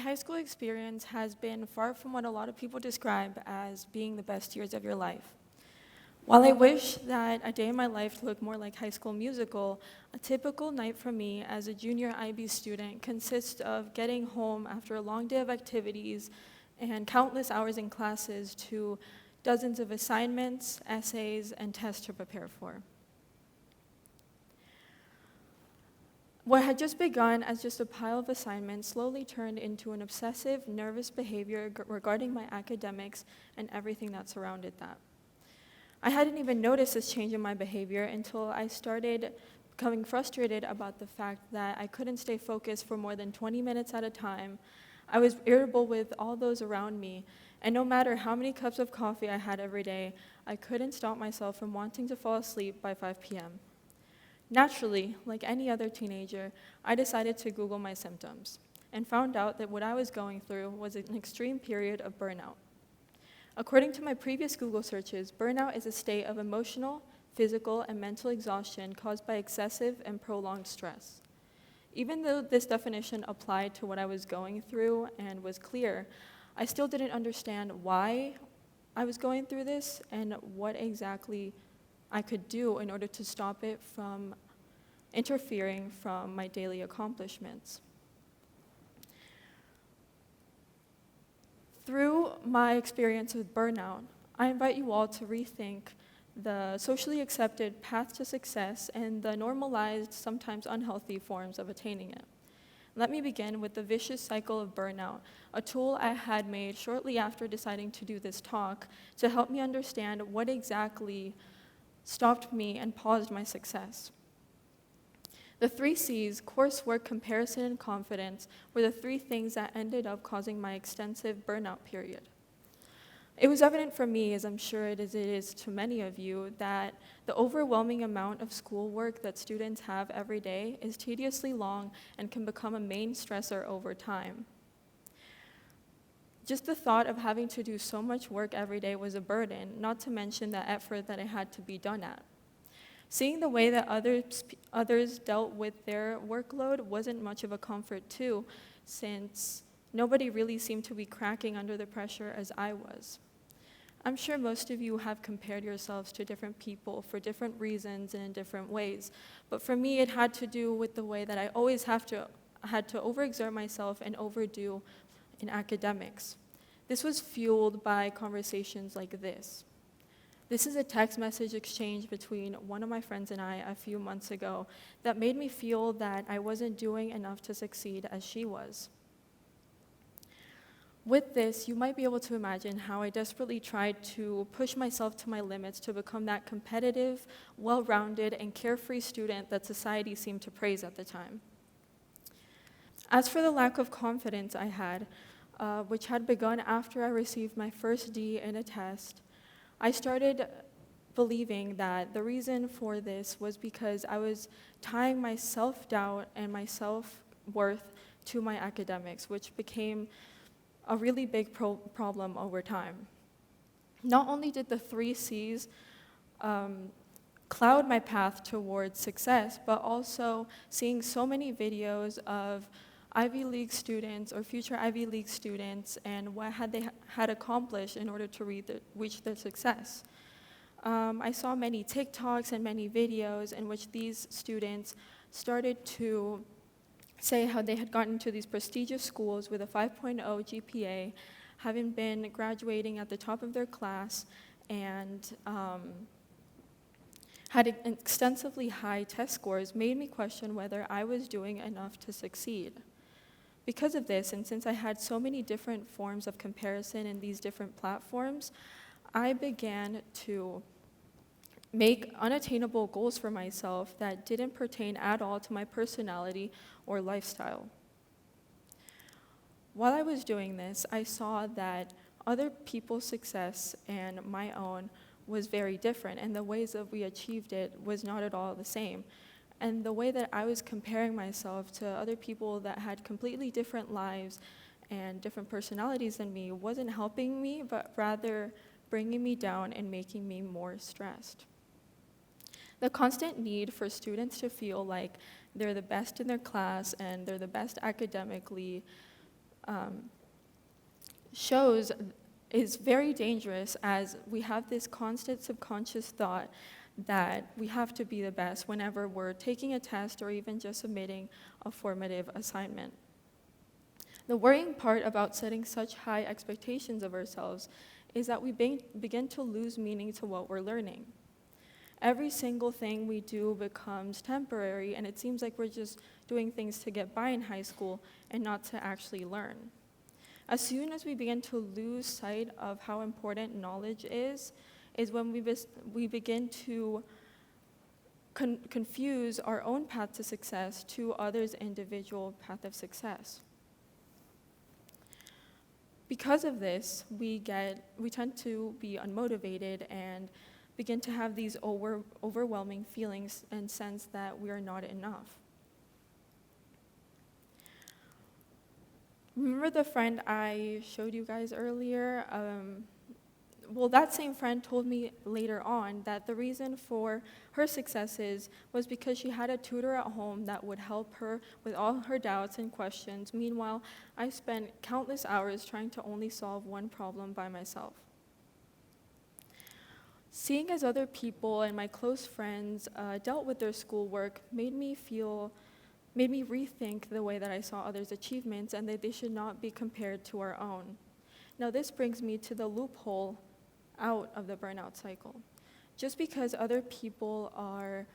high school experience has been far from what a lot of people describe as being the best years of your life. While I wish that a day in my life looked more like High School Musical, a typical night for me as a junior IB student consists of getting home after a long day of activities and countless hours in classes to dozens of assignments, essays, and tests to prepare for. What had just begun as just a pile of assignments slowly turned into an obsessive, nervous behavior regarding my academics and everything that surrounded that. I hadn't even noticed this change in my behavior until I started becoming frustrated about the fact that I couldn't stay focused for more than 20 minutes at a time. I was irritable with all those around me, and no matter how many cups of coffee I had every day, I couldn't stop myself from wanting to fall asleep by 5 p.m. Naturally, like any other teenager, I decided to Google my symptoms and found out that what I was going through was an extreme period of burnout. According to my previous Google searches, burnout is a state of emotional, physical, and mental exhaustion caused by excessive and prolonged stress. Even though this definition applied to what I was going through and was clear, I still didn't understand why I was going through this and what exactly I could do in order to stop it from interfering from my daily accomplishments. Through my experience with burnout, I invite you all to rethink the socially accepted path to success and the normalized, sometimes unhealthy forms of attaining it. Let me begin with the vicious cycle of burnout, a tool I had made shortly after deciding to do this talk to help me understand what exactly stopped me and paused my success. The 3 C's, coursework, comparison, and confidence, were the 3 things that ended up causing my extensive burnout period. It was evident for me, as I'm sure it is to many of you, that the overwhelming amount of schoolwork that students have every day is tediously long and can become a main stressor over time. Just the thought of having to do so much work every day was a burden, not to mention the effort that it had to be done at. Seeing the way that others dealt with their workload wasn't much of a comfort too, since nobody really seemed to be cracking under the pressure as I was. I'm sure most of you have compared yourselves to different people for different reasons and in different ways, but for me it had to do with the way that I always had to overexert myself and overdo in academics. This was fueled by conversations like this. This is a text message exchange between one of my friends and I a few months ago that made me feel that I wasn't doing enough to succeed as she was. With this, you might be able to imagine how I desperately tried to push myself to my limits to become that competitive, well-rounded, and carefree student that society seemed to praise at the time. As for the lack of confidence I had, which had begun after I received my first D in a test, I started believing that the reason for this was because I was tying my self-doubt and my self-worth to my academics, which became a really big problem over time. Not only did the 3 C's cloud my path towards success, but also seeing so many videos of Ivy League students or future Ivy League students and what they had accomplished in order to reach their success. I saw many TikToks and many videos in which these students started to say how they had gotten to these prestigious schools with a 5.0 GPA, having been graduating at the top of their class, and had extensively high test scores, made me question whether I was doing enough to succeed. Because of this, and since I had so many different forms of comparison in these different platforms, I began to make unattainable goals for myself that didn't pertain at all to my personality or lifestyle. While I was doing this, I saw that other people's success and my own was very different, and the ways that we achieved it was not at all the same. And the way that I was comparing myself to other people that had completely different lives and different personalities than me wasn't helping me, but rather bringing me down and making me more stressed. The constant need for students to feel like they're the best in their class and they're the best academically shows is very dangerous, as we have this constant subconscious thought that we have to be the best whenever we're taking a test or even just submitting a formative assignment. The worrying part about setting such high expectations of ourselves is that we begin to lose meaning to what we're learning. Every single thing we do becomes temporary, and it seems like we're just doing things to get by in high school and not to actually learn. As soon as we begin to lose sight of how important knowledge is when we begin to confuse our own path to success to others' individual path of success. Because of this, we tend to be unmotivated and begin to have these overwhelming feelings and sense that we are not enough. Remember the friend I showed you guys earlier? That same friend told me later on that the reason for her successes was because she had a tutor at home that would help her with all her doubts and questions. Meanwhile, I spent countless hours trying to only solve one problem by myself. Seeing as other people and my close friends dealt with their schoolwork made me rethink the way that I saw others' achievements, and that they should not be compared to our own. Now this brings me to the loophole out of the burnout cycle. Just because other people are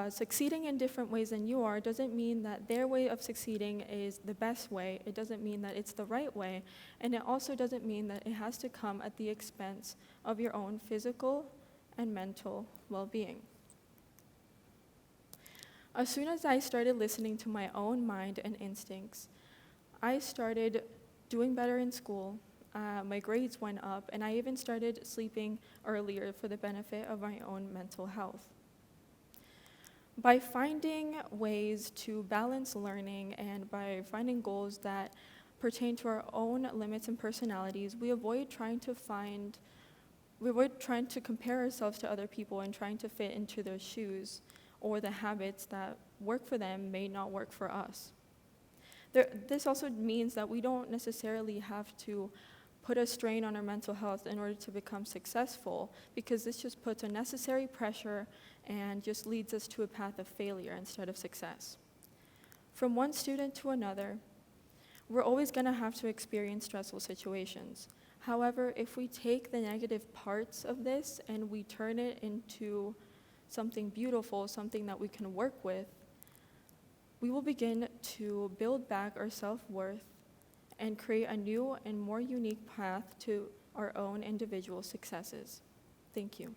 succeeding in different ways than you are doesn't mean that their way of succeeding is the best way. It doesn't mean that it's the right way, and it also doesn't mean that it has to come at the expense of your own physical and mental well-being. As soon as I started listening to my own mind and instincts, I started doing better in school, my grades went up, and I even started sleeping earlier for the benefit of my own mental health. By finding ways to balance learning and by finding goals that pertain to our own limits and personalities, we avoid trying to compare ourselves to other people and trying to fit into their shoes, or the habits that work for them may not work for us. This also means that we don't necessarily have to put a strain on our mental health in order to become successful, because this just puts unnecessary pressure and just leads us to a path of failure instead of success. From one student to another, we're always going to have to experience stressful situations. However, if we take the negative parts of this and we turn it into something beautiful, something that we can work with, we will begin to build back our self-worth and create a new and more unique path to our own individual successes. Thank you.